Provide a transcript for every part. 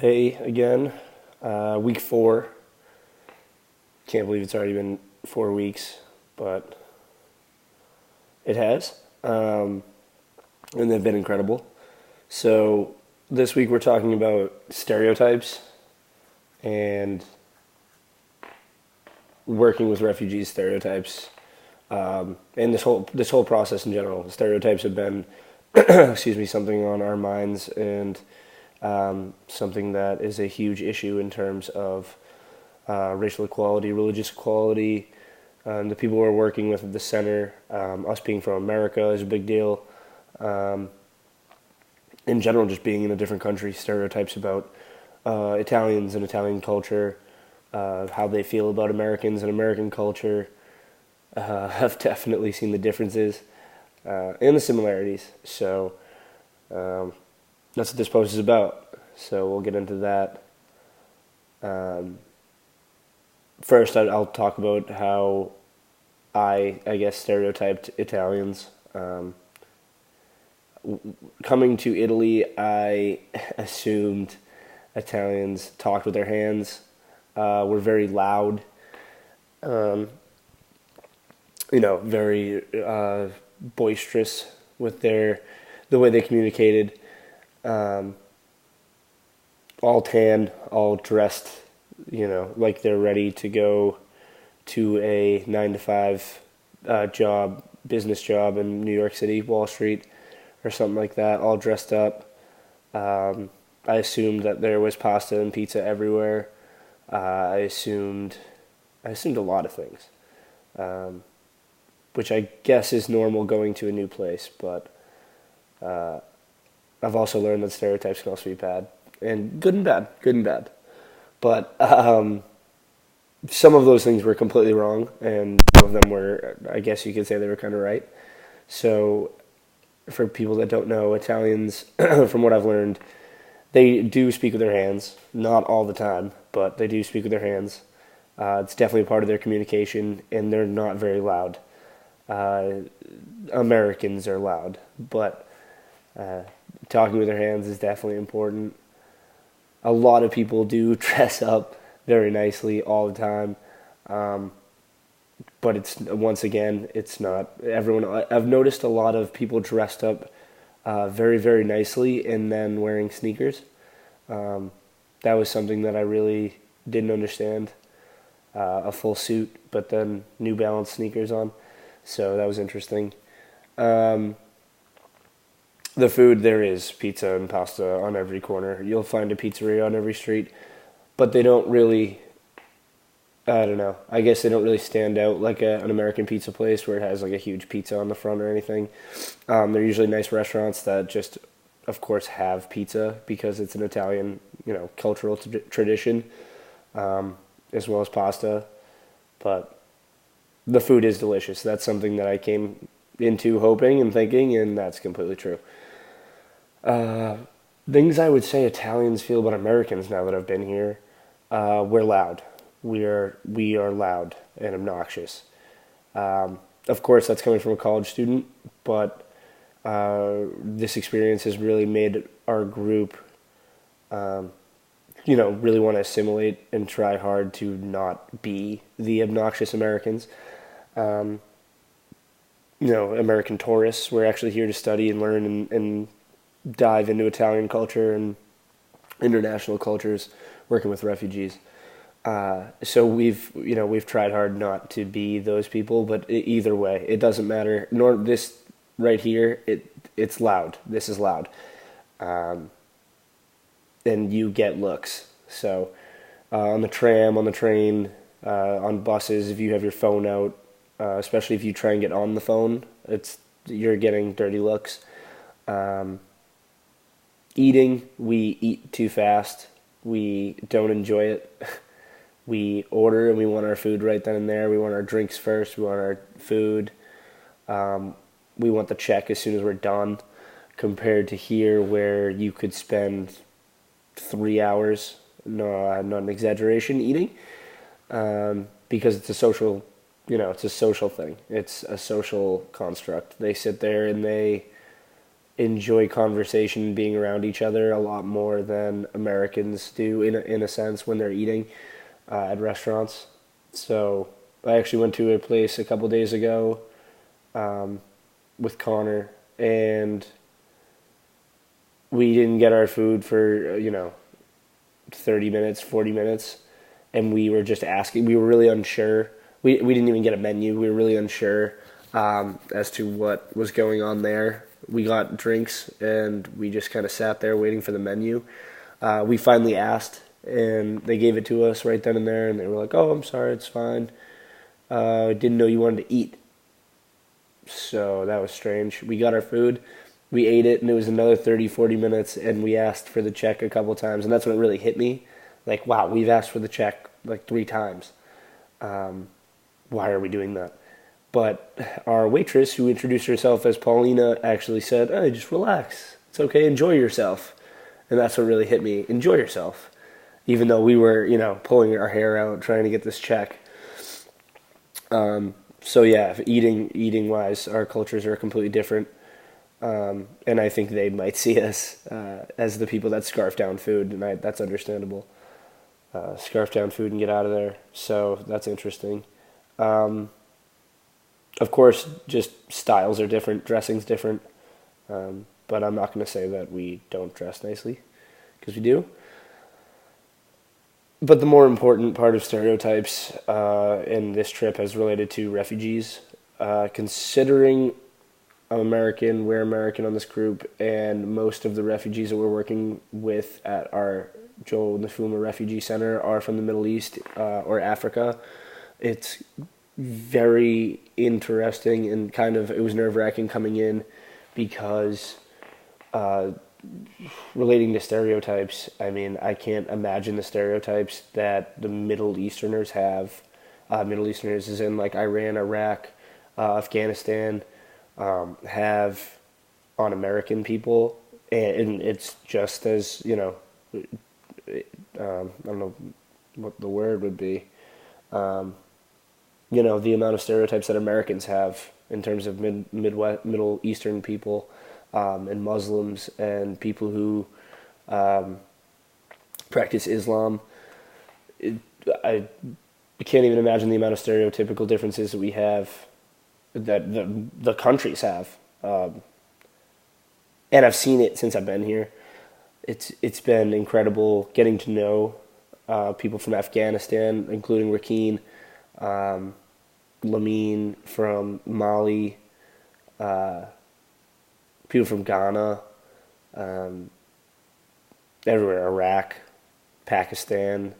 Hey, again, week 4. Can't believe it's already been 4 weeks, but it has. And they've been incredible. So, this week we're talking about stereotypes and working with refugees stereotypes, and this whole process in general. Stereotypes have been, excuse me, something on our minds, and something that is a huge issue in terms of racial equality, religious equality. The people we're working with at the center, us being from America is a big deal. Um, in general, just being in a different country, stereotypes about Italians and Italian culture, how they feel about Americans and American culture. I've definitely seen the differences and the similarities. So um, that's what this post is about. So we'll get into that. Um, First, I'll talk about how I guess, stereotyped Italians. Coming to Italy, I assumed Italians talked with their hands, were very loud, um, very boisterous with the way they communicated. Um, all tan, all dressed, like they're ready to go to a 9 to 5 business job in New York City, Wall Street, or something like that, all dressed up. I assumed that there was pasta and pizza everywhere. I assumed a lot of things, um, which I guess is normal going to a new place. But uh, I've also learned that stereotypes can also be bad, and good and bad, good and bad. But some of those things were completely wrong, and some of them were, I guess you could say, they were kind of right. So, for people that don't know, Italians, from what I've learned, they do speak with their hands. Not all the time, but they do speak with their hands. It's definitely a part of their communication, and they're not very loud. Uh, Americans are loud, but uh, talking with their hands is definitely important. A lot of people do dress up very nicely all the time, um, but it's not everyone. I've noticed a lot of people dressed up very, very nicely and then wearing sneakers. Um, that was something that I really didn't understand. A full suit, but then New Balance sneakers on, so that was interesting. Um, the food, there is pizza and pasta on every corner. You'll find a pizzeria on every street, but they don't really, I don't know. I guess they don't really stand out like an American pizza place where it has like a huge pizza on the front or anything. They're usually nice restaurants that just, of course, have pizza because it's an Italian, cultural tradition, um, as well as pasta. But the food is delicious. That's something that I came into hoping and thinking, and that's completely true. Uh, Things I would say Italians feel about Americans now that I've been here. We're loud. We are loud and obnoxious. Of course, that's coming from a college student, but this experience has really made our group, um, really want to assimilate and try hard to not be the obnoxious Americans. Um, American tourists. We're actually here to study and learn and dive into Italian culture and international cultures, working with refugees. So we've tried hard not to be those people, but either way, it doesn't matter. Nor this right here, it's loud. This is loud, um, and you get looks. So on the tram, on the train, on buses, if you have your phone out, especially if you try and get on the phone, you're getting dirty looks. Um, Eating, we eat too fast. We don't enjoy it. We order and we want our food right then and there. We want our drinks first. We want our food. Um, we want the check as soon as we're done. Compared to here, where you could spend 3 hours, no, not an exaggeration, eating, because it's a social thing. It's a social construct. They sit there and they enjoy conversation and being around each other a lot more than Americans do in a sense when they're eating at restaurants. So I actually went to a place a couple days ago um, with Connor, and we didn't get our food for 30 minutes, 40 minutes, and we were just asking. We were really unsure. We didn't even get a menu. We were really unsure as to what was going on there. We got drinks, and we just kind of sat there waiting for the menu. We finally asked, and they gave it to us right then and there, and they were like, "Oh, I'm sorry, it's fine. Didn't know you wanted to eat." So that was strange. We got our food, we ate it, and it was another 30, 40 minutes, and we asked for the check a couple times, and that's when it really hit me. Like, wow, we've asked for the check like 3 times. Why are we doing that? But our waitress, who introduced herself as Paulina, actually said, "Hey, just relax. It's okay, enjoy yourself." And that's what really hit me. Enjoy yourself. Even though we were, pulling our hair out trying to get this check. So yeah, eating wise, our cultures are completely different. And I think they might see us as the people that scarf down food, and that's understandable. Scarf down food and get out of there. So that's interesting. Of course, just styles are different, dressing's different. But I'm not going to say that we don't dress nicely, because we do. But the more important part of stereotypes in this trip has related to refugees. Considering I'm American, we're American on this group, and most of the refugees that we're working with at our Joel Nafuma Refugee Center are from the Middle East or Africa. It's very interesting, and it was nerve-wracking coming in because relating to stereotypes, I mean, I can't imagine the stereotypes that the Middle Easterners have. Middle Easterners is in like Iran, Iraq, Afghanistan, have on American people, and it's just as, I don't know what the word would be. The amount of stereotypes that Americans have in terms of Middle Eastern people, and Muslims and people who practice Islam. I can't even imagine the amount of stereotypical differences that we have, that the countries have. And I've seen it since I've been here. It's been incredible getting to know people from Afghanistan, including Rakeen, Lamine from Mali, people from Ghana, everywhere, Iraq, Pakistan,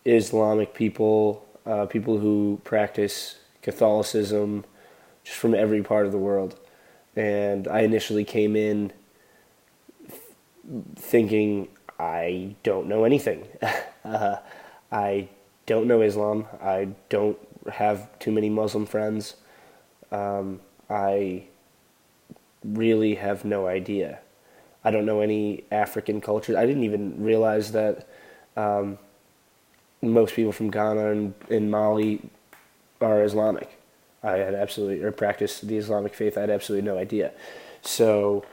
Islamic people, people who practice Catholicism, just from every part of the world. And I initially came in thinking I don't know anything. I don't know Islam. I don't have too many Muslim friends. I really have no idea. I don't know any African culture. I didn't even realize that most people from Ghana and Mali are Islamic. I had absolutely, or practice the Islamic faith. I had absolutely no idea. So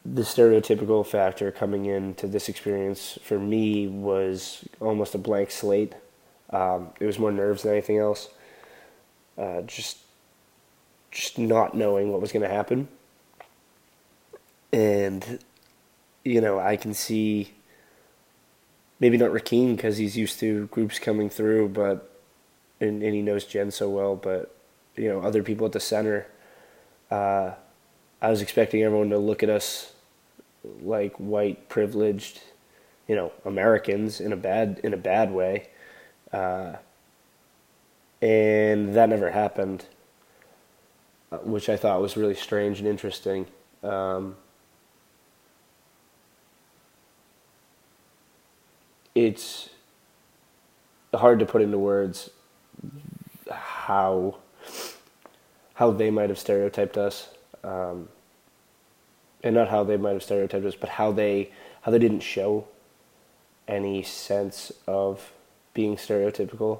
the stereotypical factor coming into this experience for me was almost a blank slate. It was more nerves than anything else. Just not knowing what was going to happen. And, I can see, maybe not Rakeen because he's used to groups coming through, but, and he knows Jen so well, but, other people at the center, I was expecting everyone to look at us like white, privileged, Americans in a bad way. And that never happened, which I thought was really strange and interesting. It's hard to put into words how they might have stereotyped us, and not how they might have stereotyped us, but how they didn't show any sense of being stereotypical.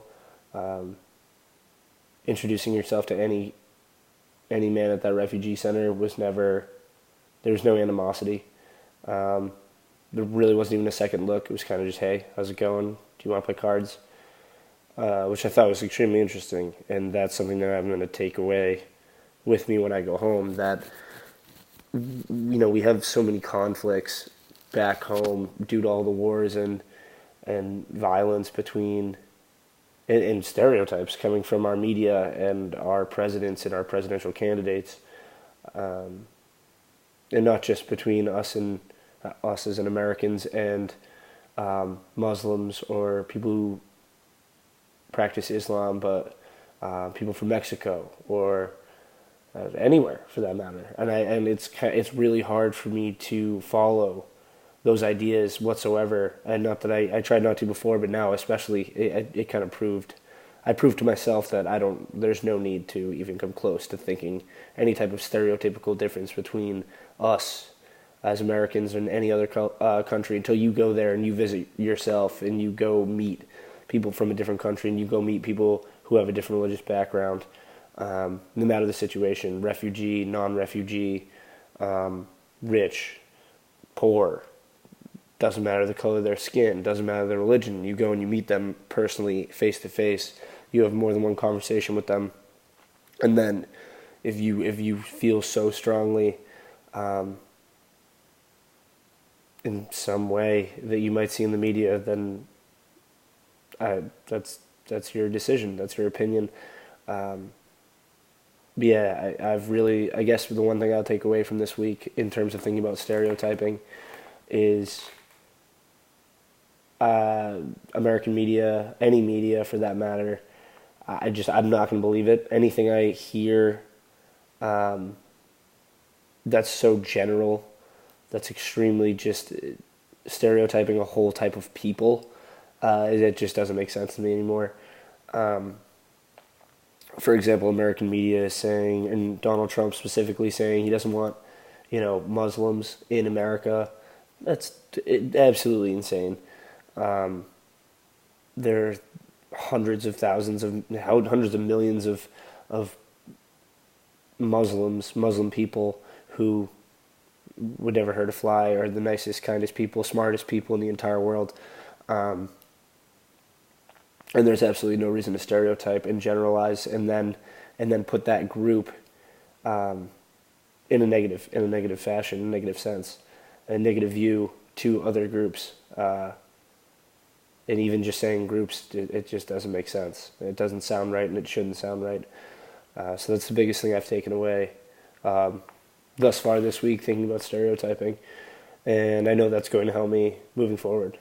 Introducing yourself to any any man at that refugee center was never, there was no animosity. There really wasn't even a second look. It was kind of just, hey, how's it going? Do you want to play cards? Which I thought was extremely interesting, and that's something that I'm going to take away with me when I go home. That we have so many conflicts back home due to all the wars and violence between and stereotypes coming from our media and our presidents and our presidential candidates, and not just between us as Americans and Muslims or people who practice Islam, but people from Mexico or anywhere for that matter. And it's really hard for me to follow those ideas whatsoever. And not that I tried not to before, but now especially it kind of I proved to myself that there's no need to even come close to thinking any type of stereotypical difference between us as Americans and any other country until you go there and you visit yourself and you go meet people from a different country and you go meet people who have a different religious background, no matter the situation, refugee, non-refugee, rich, poor, doesn't matter the color of their skin, doesn't matter their religion. You go and you meet them personally, face to face. You have more than one conversation with them, and then if you feel so strongly in some way that you might see in the media, then that's your decision, that's your opinion. I guess the one thing I'll take away from this week in terms of thinking about stereotyping is American media, any media for that matter. I'm not going to believe it. Anything I hear that's so general, that's extremely just stereotyping a whole type of people, it just doesn't make sense to me anymore. For example, American media is saying, and Donald Trump specifically saying he doesn't want, Muslims in America. That's absolutely insane. There are hundreds of millions of Muslim people who would never hurt a fly, are the nicest, kindest people, smartest people in the entire world. And there's absolutely no reason to stereotype and generalize and then put that group in a negative fashion, in a negative sense, a negative view to other groups. And even just saying groups, it just doesn't make sense. It doesn't sound right, and it shouldn't sound right. So that's the biggest thing I've taken away thus far this week, thinking about stereotyping. And I know that's going to help me moving forward.